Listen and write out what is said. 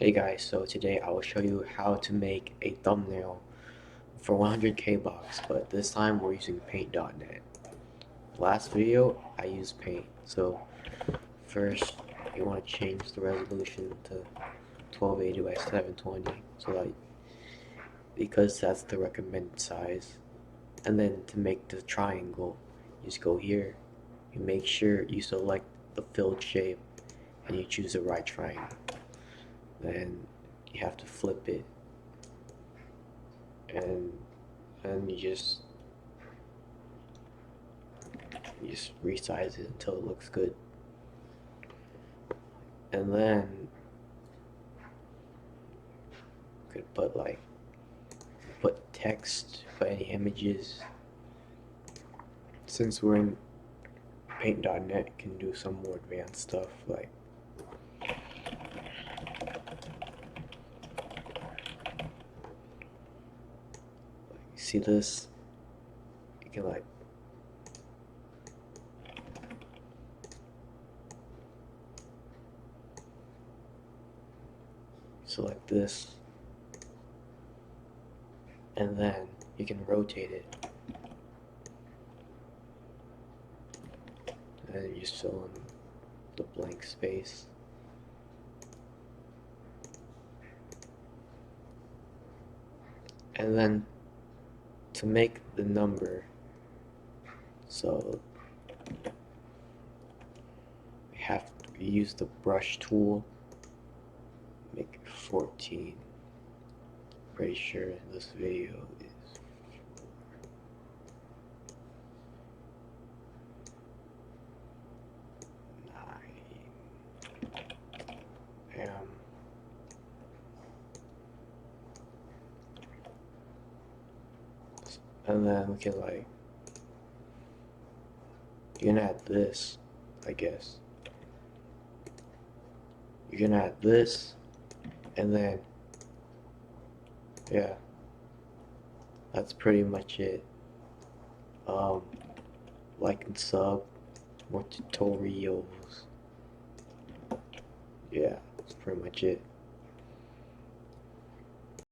Hey guys, so today I will show you how to make a thumbnail for 100k bucks, but this time we're using paint.net. Last video I used paint, so first you want to change the resolution to 1280 by 720 so that because that's the recommended size. And then to make the triangle, you just go here, you make sure you select the filled shape and you choose the right triangle. Then you have to flip it and you just resize it until it looks good, and then you could put text, put any images. Since we're in paint.net, you can do some more advanced stuff like see this, you can select this, and then you can rotate it, and then you just fill in the blank space. And then to make the number, so we have to use the brush tool, make it 14. Pretty sure this video is 9. And then we can you can add this, I guess. You can add this, and then yeah, that's pretty much it. Like and sub, more tutorials. Yeah, that's pretty much it.